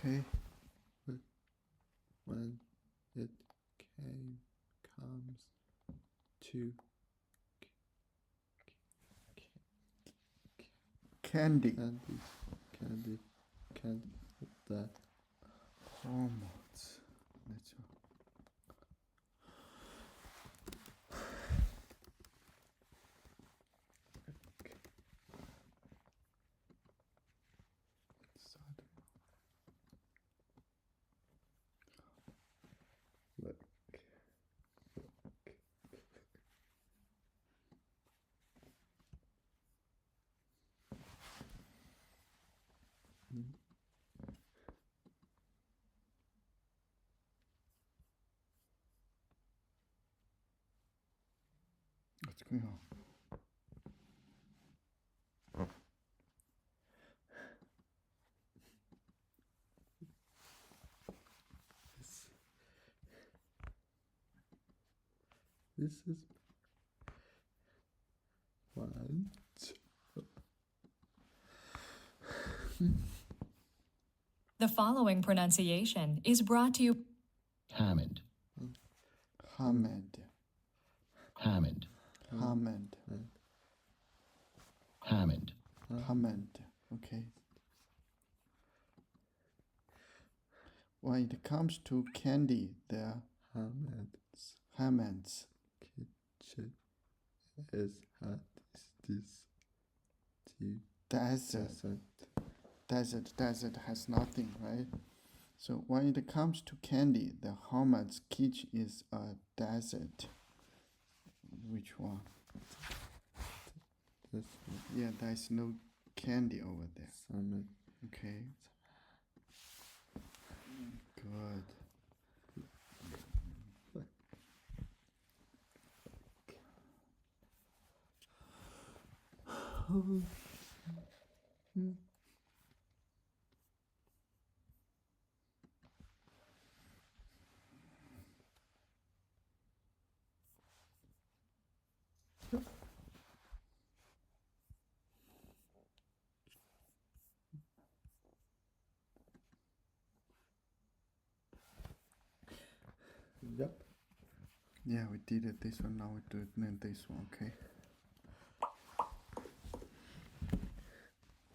Okay. When it comes to candy, the hormones. Look. What's going on? This is one. The following pronunciation is brought to you. Hammond. Hammond. Hammond. Hammond. Hammond. Hammond. Okay. When it comes to candy, the Hammonds. Kitchen is hot. Desert has nothing, right? So when it comes to candy, the Hammonds kitchen is a desert. Which one? This one. Yeah, there's no candy over there. Salmon. Okay. Good. Yep. Yeah, we did it this one, now we do it in this one, okay?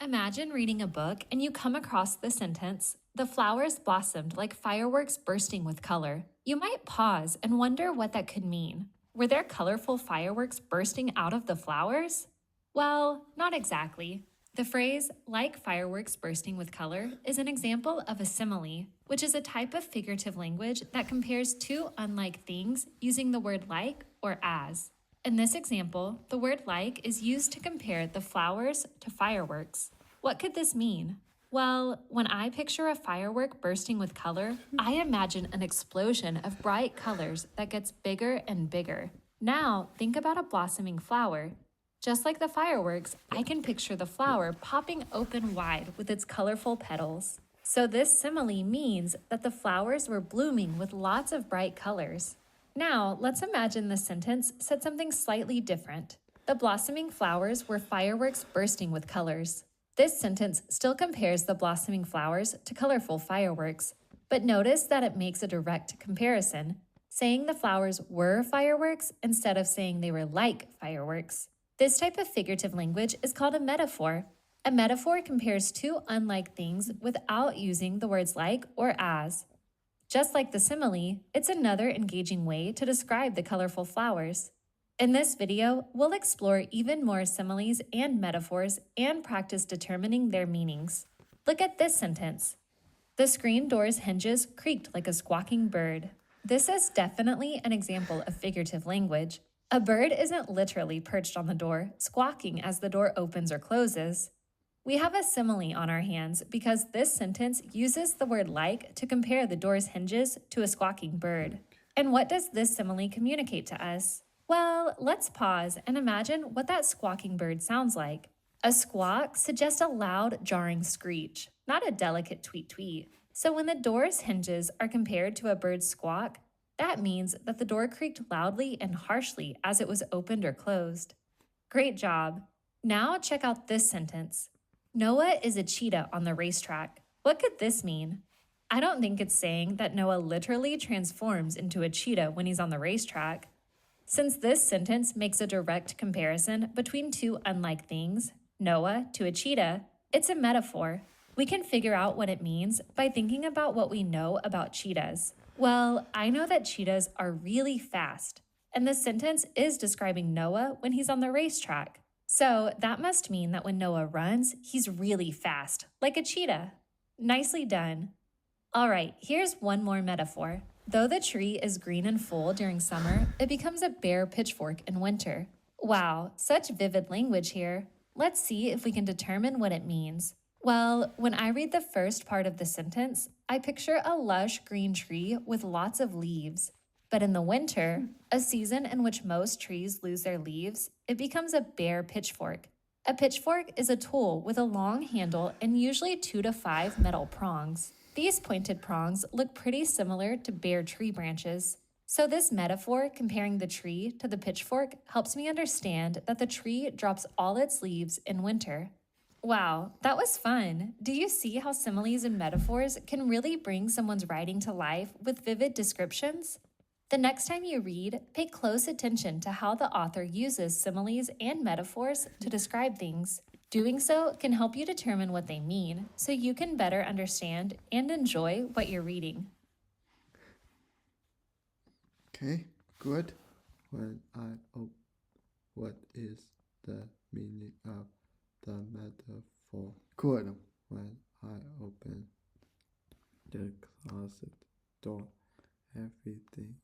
Imagine reading a book and you come across the sentence, "The flowers blossomed like fireworks bursting with color." You might pause and wonder what that could mean. Were there colorful fireworks bursting out of the flowers? Well, not exactly. The phrase, "like fireworks bursting with color," is an example of a simile, which is a type of figurative language that compares two unlike things using the word like or as. In this example, the word like is used to compare the flowers to fireworks. What could this mean? Well, when I picture a firework bursting with color, I imagine an explosion of bright colors that gets bigger and bigger. Now, think about a blossoming flower. Just like the fireworks, I can picture the flower popping open wide with its colorful petals. So this simile means that the flowers were blooming with lots of bright colors. Now, let's imagine the sentence said something slightly different. The blossoming flowers were fireworks bursting with colors. This sentence still compares the blossoming flowers to colorful fireworks, but notice that it makes a direct comparison, saying the flowers were fireworks instead of saying they were like fireworks. This type of figurative language is called a metaphor. A metaphor compares two unlike things without using the words like or as. Just like the simile, it's another engaging way to describe the colorful flowers. In this video, we'll explore even more similes and metaphors and practice determining their meanings. Look at this sentence. The screen door's hinges creaked like a squawking bird. This is definitely an example of figurative language. A bird isn't literally perched on the door, squawking as the door opens or closes. We have a simile on our hands because this sentence uses the word like to compare the door's hinges to a squawking bird. And what does this simile communicate to us? Well, let's pause and imagine what that squawking bird sounds like. A squawk suggests a loud, jarring screech, not a delicate tweet-tweet. So when the door's hinges are compared to a bird's squawk, that means that the door creaked loudly and harshly as it was opened or closed. Great job. Now check out this sentence. Noah is a cheetah on the racetrack. What could this mean? I don't think it's saying that Noah literally transforms into a cheetah when he's on the racetrack. Since this sentence makes a direct comparison between two unlike things, Noah to a cheetah, it's a metaphor. We can figure out what it means by thinking about what we know about cheetahs. Well, I know that cheetahs are really fast, and this sentence is describing Noah when he's on the racetrack. So that must mean that when Noah runs, he's really fast, like a cheetah. Nicely done. All right, here's one more metaphor. Though the tree is green and full during summer, it becomes a bare pitchfork in winter. Wow, such vivid language here. Let's see if we can determine what it means. Well, when I read the first part of the sentence, I picture a lush green tree with lots of leaves. But in the winter, a season in which most trees lose their leaves, it becomes a bare pitchfork. A pitchfork is a tool with a long handle and usually 2 to 5 metal prongs. These pointed prongs look pretty similar to bare tree branches. So this metaphor comparing the tree to the pitchfork helps me understand that the tree drops all its leaves in winter. Wow, that was fun. Do you see how similes and metaphors can really bring someone's writing to life with vivid descriptions? The next time you read, pay close attention to how the author uses similes and metaphors to describe things. Doing so can help you determine what they mean so you can better understand and enjoy what you're reading. Okay, good. What is the meaning of the metaphor? Good. When I open the closet door, everything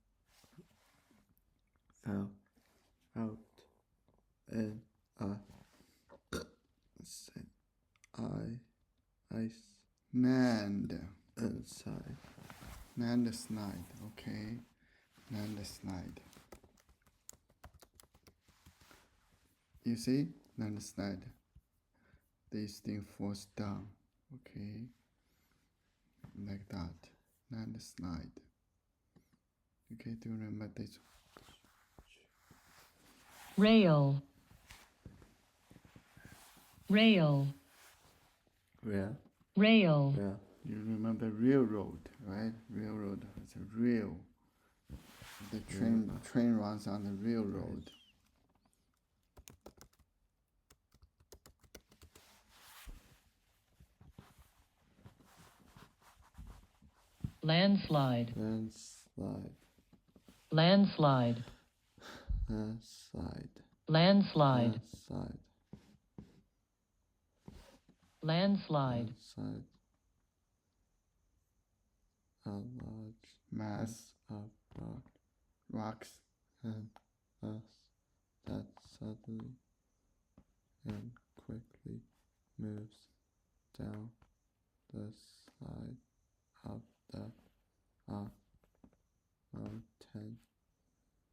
fell out, and I Nand. inside. Nand slide. Okay. Nand slide. You see? Nand slide. This thing falls down. Okay. Like that. Nand slide. Okay, do you remember this? Rail. Rail. Where? Rail. Where? You remember railroad, right? Railroad is a rail. The train runs on the railroad. Landslide. Landslide. Landslide. Landslide. Landslide. Landslide. Landslide. Landslide. A large Mass of rocks. and us that suddenly and quickly moves down the side of the mountain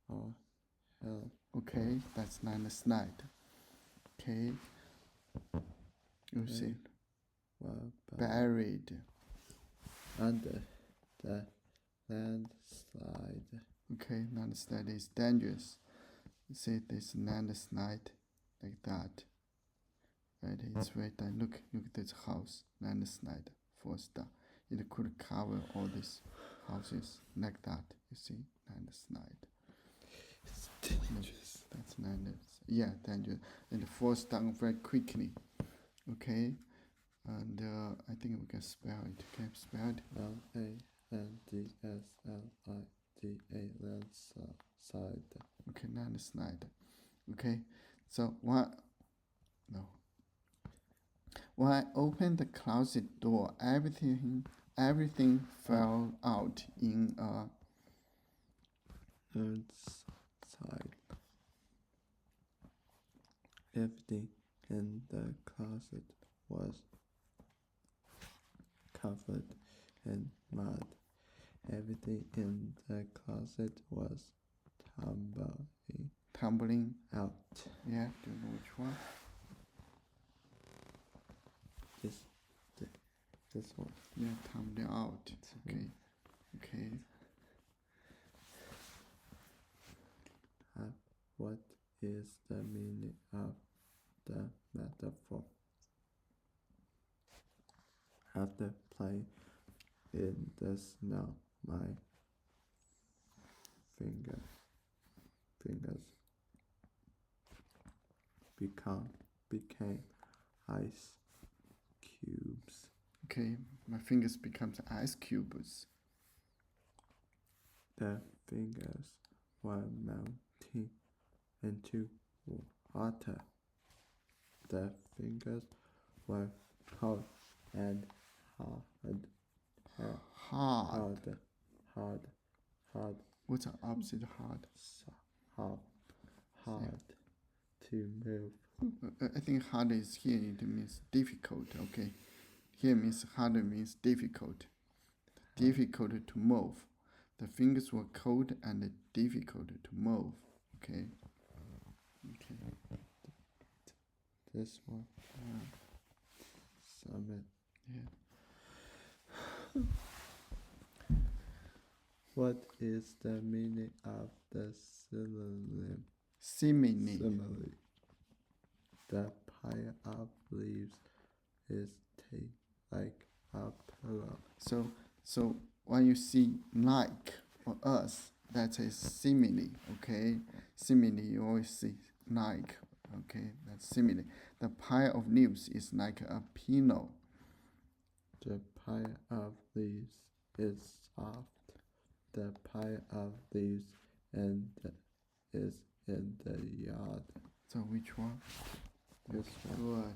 or hill. Okay, that's Nand slide. Okay. You see, Well, buried. under the landslide. Okay, Nand slide is dangerous. You see this Nand slide like that. Right, it's right there. Look at this house. Nand slide falls down. It could cover all these houses like that. You see, Nand slide. It's dangerous. That's Nand. Yeah, dangerous. And it falls down very quickly. Okay, and I think we can spell it. Can you spell it? Landslida. Landslide. Okay, Nand slide. Okay, so when I opened the closet door, everything fell out in a Landslide. Everything in the closet was covered in mud. Everything in the closet was tumbling. out. Yeah, do you know which one? This one. Yeah, tumbling out. Okay, okay. What is the meaning of the metaphor? After in the snow. My fingers became ice cubes. Okay, my fingers becomes ice cubes. The fingers were melting into water. The fingers were cold and hard. Hard. What's the opposite hard? Hard to move. I think hard is here, it means difficult, okay? Here means harder means difficult. Difficult to move. The fingers were cold and difficult to move, okay? Okay. This one. Summit. Yeah. What is the meaning of the synonym? Simile. The pile of leaves is like a pillow. So when you see like or us, that is simile, okay? Simile, you always see like, okay? That's simile. The pile of leaves is like a pillow. The pile of leaves is soft. The pile of leaves is in the yard. So which one? This one. Good.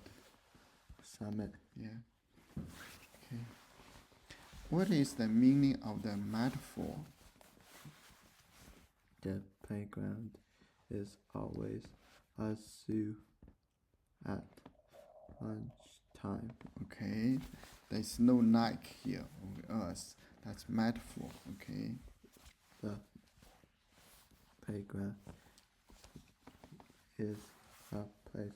Summit. Yeah. Okay. What is the meaning of the metaphor? The playground is always a zoo at lunchtime. Okay. There's no like here with us. That's metaphor. Okay. The playground is a place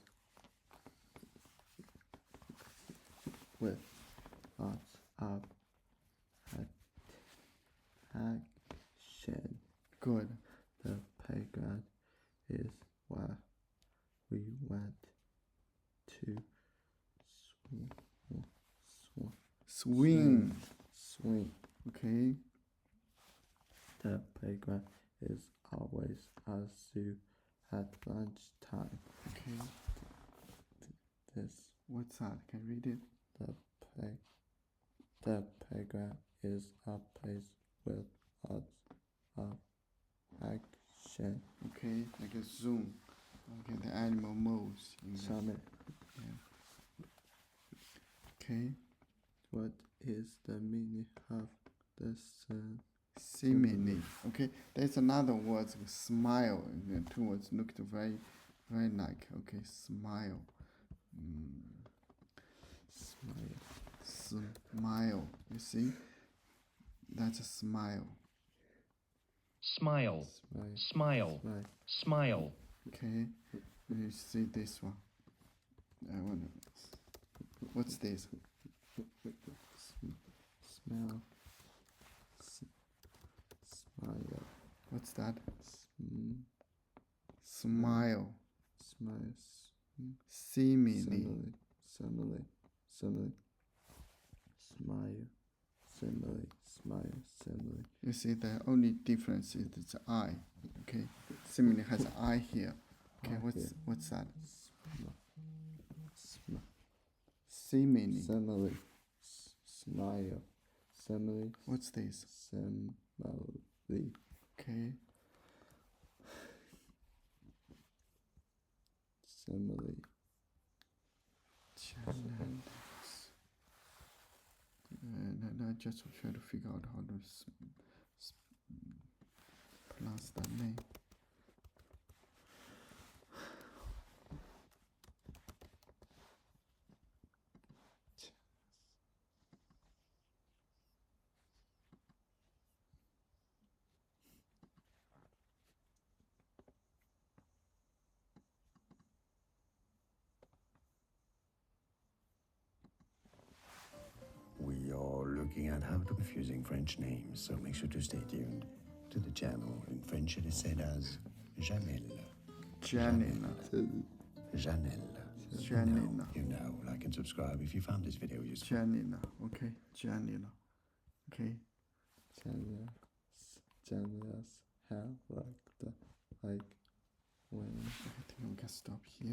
with lots of action. Good. The playground is where we went to Swing. swing. Okay. The playground is always a zoo at lunchtime. Okay. This What's that? Can you read it? the playground is a place with lots of action. Okay. Like a zoom. Okay. The animal moves. In the, Summit. okay. What is the meaning of the sun? Simile. Okay. There's another word, smile. The two words looked very, very like. Okay. Smile. Smile. You see? That's a smile. Smile. Smile. Smile. Smile. Smile. Okay. You see this one. I wonder. What's this? Smell. Smile. What's that? Smile. Smile. Smile. Simile. Simile. Simile. Smile. Simile. Smile. Simile. You see, the only difference is it's I. Okay. Simile has I here. Okay. What's that? Simile. Simile. Smile. Simile. What's this? Simile. Okay. Simile. And I just try to figure out how to pronounce that name. We are looking at how to confusing French names, so make sure to stay tuned to the channel. In French, it is said as Janelle. Janina. Janelle. Janina. You know, like and subscribe if you found this video useful. Janina. Okay. Janina. Okay. Generous help like when I think I'm gonna stop here.